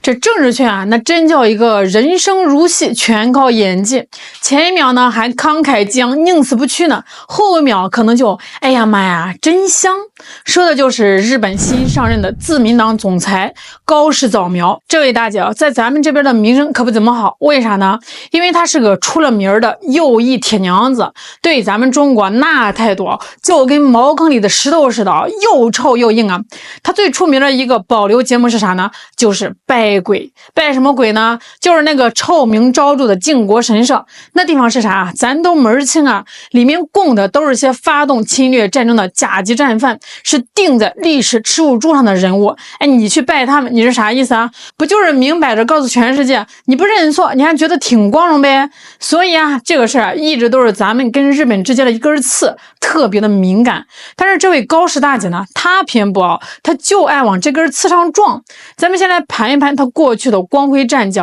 这政治圈啊，那真叫一个人生如戏，全靠演技。前一秒呢还慷慨激昂，宁死不屈呢，后一秒可能就哎呀妈呀，真香！说的就是日本新上任的自民党总裁高市早苗。这位大姐啊，在咱们这边的名声可不怎么好，为啥呢？因为她是个出了名的右翼铁娘子，对咱们中国那态度就跟茅坑里的石头似的，又臭又硬啊。她最出名的一个保留节目是啥呢？就是拜鬼。拜什么鬼呢？就是那个臭名昭著的靖国神社。那地方是啥？咱都门儿清啊，里面供的都是些发动侵略战争的甲级战犯，是钉在历史耻辱柱上的人物。哎，你去拜他们，你是啥意思啊？不就是明摆着告诉全世界，你不认错，你还觉得挺光荣呗？所以啊，这个事儿一直都是咱们跟日本之间的一根刺，特别的敏感。但是这位高市大姐呢，她偏不啊，她就爱往这根刺上撞。咱们先来盘一盘她过去的光辉战绩。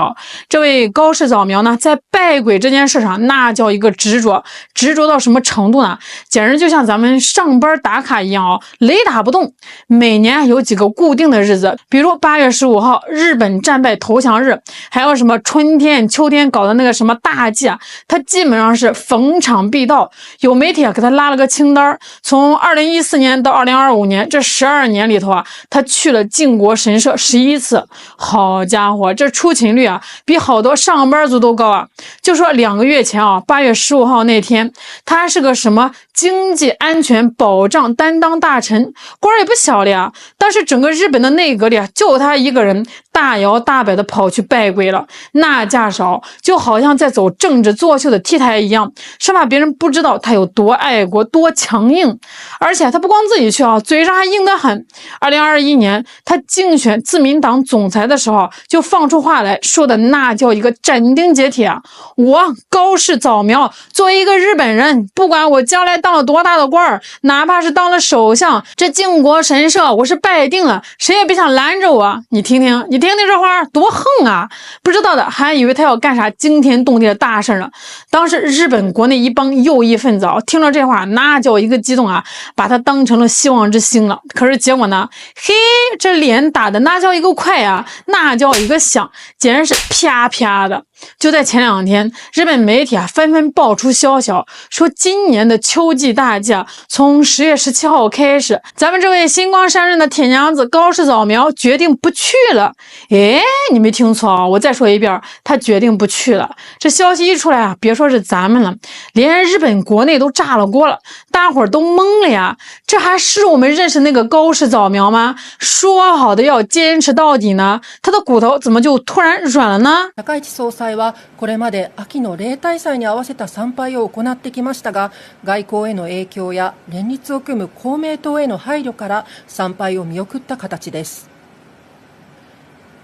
这位高市早苗呢，在拜鬼这件事上，那叫一个执着，执着到什么程度呢？简直就像咱们上班打卡一样雷打不动。每年有几个固定的日子，比如8月15号日本战败投降日，还有什么春天秋天搞的那个什么大祭啊，他基本上是逢场必到。有媒体给他拉了个清单，从2014年到2025年这12年里头啊，他去了靖国神社11次。好家伙，这出勤率啊，比好多上班族都高啊！就说2个月前啊，8月15号那天，他是个什么经济安全保障担当大臣，官也不小了呀。当时整个日本的内阁里啊，就他一个人大摇大摆的跑去拜鬼了，那架势就好像在走政治作秀的 T 台一样，生怕别人不知道他有多爱国、多强硬。而且他不光自己去啊，嘴上还硬得很。2021年他竞选自民党总裁的时候，就放出话来说的那叫一个斩钉截铁啊！我高市早苗作为一个日本人，不管我将来当了多大的官儿，哪怕是当了首相，这靖国神社我是拜定了，谁也别想拦着我。你听听这话多横啊！不知道的还以为他要干啥惊天动地的大事呢。当时日本国内一帮右翼分子听了这话，那叫一个激动啊，把他当成了希望之星了。可是结果呢？嘿，这脸打的那叫一个快啊，那叫一个响，简直是啪啪的。就在前2天，日本媒体纷纷爆出消息，说今年的秋季大祭从10月17号开始，咱们这位新光上任的铁娘子高市早苗决定不去了。哎，你没听错我再说一遍，她决定不去了。这消息一出来啊，别说是咱们了，连日本国内都炸了锅了，大伙儿都懵了呀。这还是我们认识那个高市早苗吗？说好的要坚持到底呢，他的骨头怎么就突然软了呢？高市総裁はこれまで秋の例大祭に合わせた参拝を行ってきましたが、外交への影響や連立を組む公明党への配慮から参拝を見送った形です。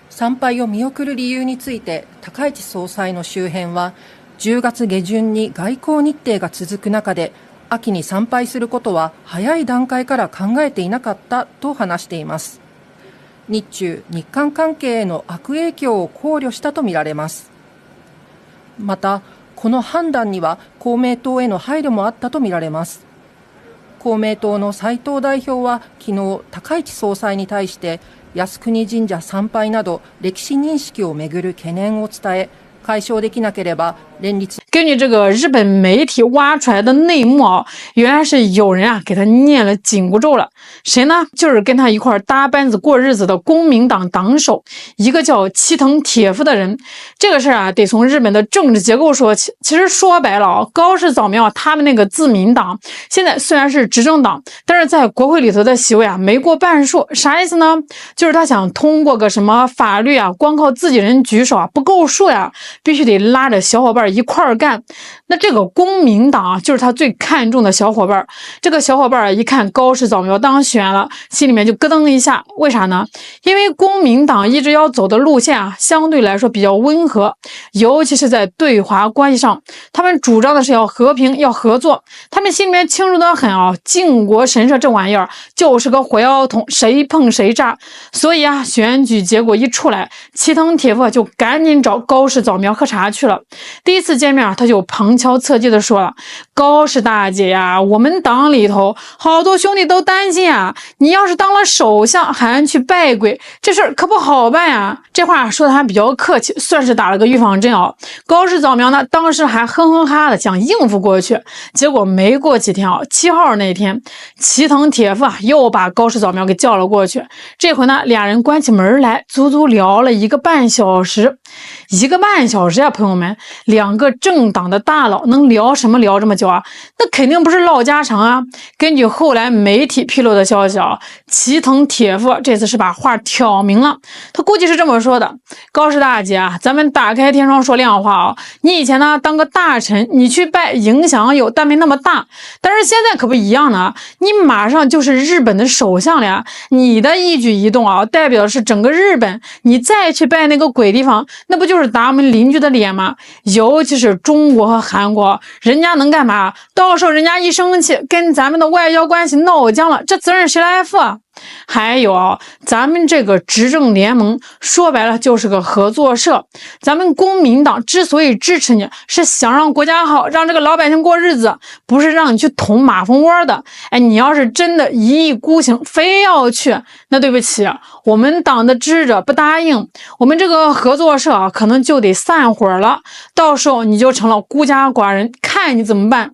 参拝を見送る理由について、高市総裁の周辺は、10月下旬に外交日程が続く中で、秋に参拝することは早い段階から考えていなかったと話しています。日中・日韓関係への悪影響を考慮したとみられます。また、この判断には公明党への配慮もあったとみられます。公明党の斉藤代表は昨日、高市総裁に対して靖国神社参拝など歴史認識をめぐる懸念を伝え、解消できなければ連立。根据这个日本媒体挖出来的内幕原来是有人给他念了紧箍咒了。谁呢？就是跟他一块搭班子过日子的公民党党首，一个叫齐藤铁夫的人。这个事得从日本的政治结构说起。其实说白了高市早苗他们那个自民党现在虽然是执政党，但是在国会里头的席位没过半数。啥意思呢？就是他想通过个什么法律光靠自己人举手不够数呀，必须得拉着小伙伴一块儿干。那这个公民党就是他最看重的小伙伴。这个小伙伴一看高市早苗当选了，心里面就咯噔一下。为啥呢？因为公民党一直要走的路线相对来说比较温和，尤其是在对华关系上，他们主张的是要和平要合作。他们心里面清楚得很靖国神社这玩意儿就是个火药桶，谁碰谁炸。所以选举结果一出来，齐藤铁夫就赶紧找高市早苗喝茶去了。第一次见面啊，他就旁敲侧击的说了：“高氏大姐呀，我们党里头好多兄弟都担心啊，你要是当了首相还去拜鬼，这事儿可不好办呀。”这话说的还比较客气，算是打了个预防针啊。高氏早苗呢，当时还哼哼哈哈的想应付过去，结果没过几天啊，7号那天，齐藤铁夫啊又把高氏早苗给叫了过去。这回呢，俩人关起门来，足足聊了1个半小时。1个半小时啊，朋友们，2个政党的大佬能聊什么聊这么久啊？那肯定不是唠家常啊。根据后来媒体披露的消息啊，齐藤铁夫这次是把话挑明了，他估计是这么说的：高氏大姐啊，咱们打开天窗说亮话啊，你以前呢当个大臣，你去拜影响有，但没那么大。但是现在可不一样呢，你马上就是日本的首相了呀，你的一举一动啊，代表的是整个日本。你再去拜那个鬼地方，那不就是打我们邻居的脸吗？尤其是中国和韩国，人家能干嘛？到时候人家一生气，跟咱们的外交关系闹僵了，这责任谁来负啊？还有啊，咱们这个执政联盟说白了就是个合作社。咱们公民党之所以支持你，是想让国家好，让这个老百姓过日子，不是让你去捅马蜂窝的。哎，你要是真的一意孤行，非要去，那对不起，我们党的支持者不答应，我们这个合作社啊，可能就得散伙了。到时候你就成了孤家寡人，看你怎么办。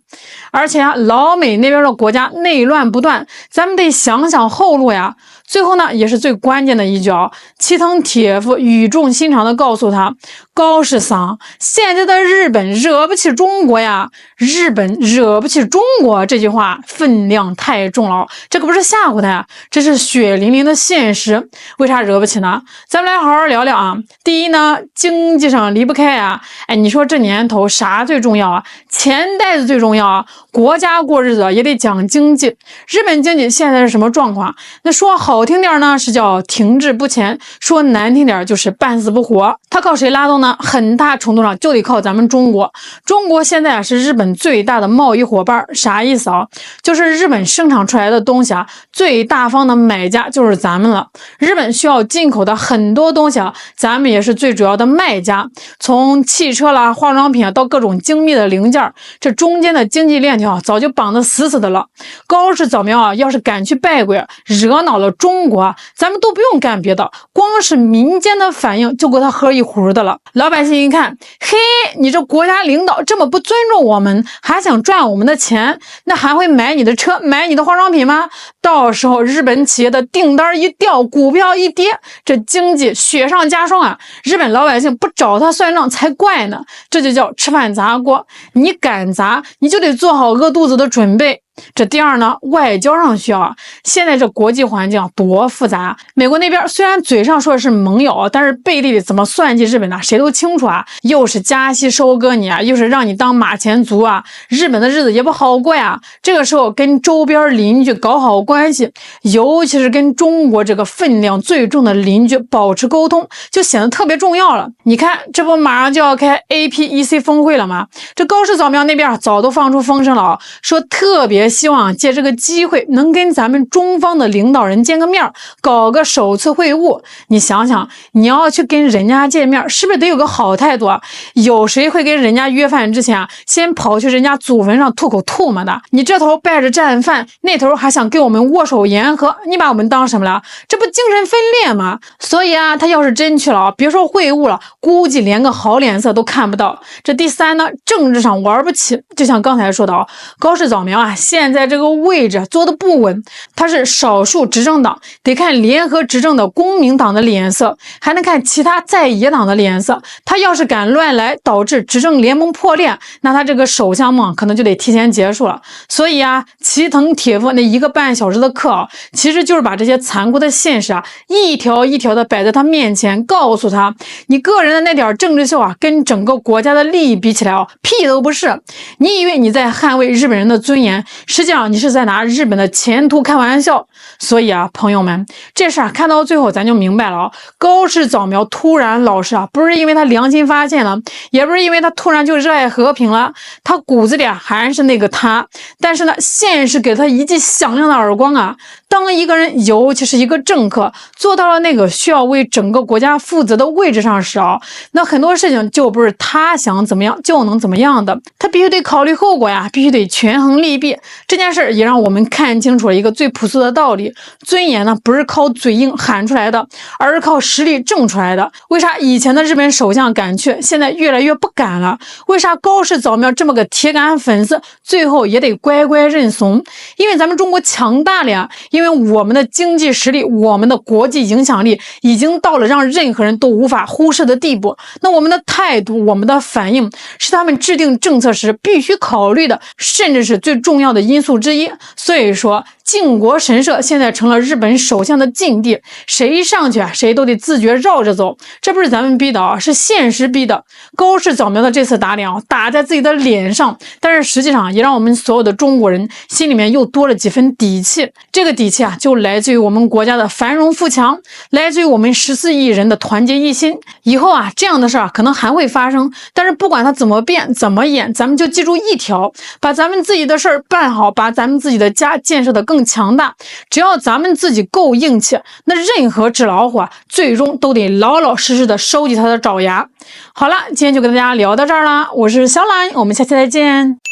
而且啊，老美那边的国家内乱不断，咱们得想想后路呀。最后呢，也是最关键的一句啊，齐藤铁夫语重心长地告诉他：高氏桑，现在的日本惹不起中国呀，日本惹不起中国，这句话分量太重了，这可不是吓唬他呀，这是血淋淋的现实。为啥惹不起呢？咱们来好好聊聊啊。第一呢，经济上离不开啊。哎，你说这年头啥最重要啊？钱袋子最重要啊。国家过日子也得讲经济。日本经济现在是什么状况？那说好听点呢，是叫停滞不前；说难听点就是半死不活。它靠谁拉动呢？很大程度上就得靠咱们中国。中国现在啊是日本最大的贸易伙伴，啥意思啊？就是日本生产出来的东西啊，最大方的买家就是咱们了。日本需要进口的很多东西啊，咱们也是最主要的卖家。从汽车啦、化妆品啊到各种精密的零件，这中间的经济链条早就绑得死死的了。高氏早苗啊，要是敢去拜鬼，惹恼了中国，咱们都不用干别的，光是民间的反应就够他喝一壶的了。老百姓一看，嘿，你这国家领导这么不尊重我们，还想赚我们的钱，那还会买你的车、买你的化妆品吗？到时候日本企业的订单一掉，股票一跌，这经济雪上加霜啊！日本老百姓不找他算账才怪呢。这就叫吃饭砸锅，你敢砸，你就得做好饿肚子的准备。这第二呢，外交上需要啊。现在这国际环境多复杂，美国那边虽然嘴上说的是盟友，但是背地里怎么算计日本呢？谁都清楚啊。又是加息收割你啊，又是让你当马前卒啊，日本的日子也不好过呀。这个时候跟周边邻居搞好关系，尤其是跟中国这个分量最重的邻居保持沟通，就显得特别重要了。你看，这不马上就要开 APEC 峰会了吗？这高市早苗那边早都放出风声了啊，说特别希望借这个机会能跟咱们中方的领导人见个面，搞个首次会晤。你想想，你要去跟人家见面，是不是得有个好态度啊？有谁会跟人家约饭之前啊，先跑去人家祖坟上吐口唾沫的？你这头拜着战犯，那头还想跟我们握手言和，你把我们当什么了？这不精神分裂吗？所以啊，他要是真去了啊，别说会晤了，估计连个好脸色都看不到。这第三呢，政治上玩不起。就像刚才说的啊，高市早苗啊，现在这个位置坐得不稳，他是少数执政党，得看联合执政的公民党的脸色，还能看其他在野党的脸色。他要是敢乱来，导致执政联盟破裂，那他这个首相梦可能就得提前结束了。所以啊，齐藤铁夫那1个半小时的课啊，其实就是把这些残酷的现实啊，一条一条的摆在他面前，告诉他，你个人的那点政治秀啊，跟整个国家的利益比起来啊，屁都不是。你以为你在捍卫日本人的尊严，实际上你是在拿日本的前途开玩笑。所以啊，朋友们，这事儿看到最后咱就明白了啊，高市早苗突然老实啊，不是因为他良心发现了，也不是因为他突然就热爱和平了，他骨子里啊还是那个他。但是呢，现实给他一记响亮的耳光啊，当一个人，尤其是一个政客，做到了那个需要为整个国家负责的位置上时啊，那很多事情就不是他想怎么样就能怎么样的，他必须得考虑后果呀，必须得权衡利弊。这件事也让我们看清楚了一个最朴素的道理：尊严呢，不是靠嘴硬喊出来的，而是靠实力挣出来的。为啥以前的日本首相敢去，现在越来越不敢了？为啥高市早苗这么个铁杆粉丝，最后也得乖乖认怂？因为咱们中国强大了呀，因为我们的经济实力，我们的国际影响力已经到了让任何人都无法忽视的地步。那我们的态度，我们的反应，是他们制定政策时必须考虑的，甚至是最重要的因素之一。所以说，靖国神社现在成了日本首相的禁地，谁上去谁都得自觉绕着走。这不是咱们逼的啊，是现实逼的。高市早苗的这次打脸打在自己的脸上，但是实际上也让我们所有的中国人心里面又多了几分底气。这个底气就来自于我们国家的繁荣富强，来自于我们14亿人的团结一心。以后这样的事可能还会发生，但是不管它怎么变怎么演，咱们就记住一条：把咱们自己的事儿办好，把咱们自己的家建设得更强大。只要咱们自己够硬气，那任何纸老虎最终都得老老实实的收集它的爪牙。好了，今天就跟大家聊到这儿了，我是小懒，我们下期再见。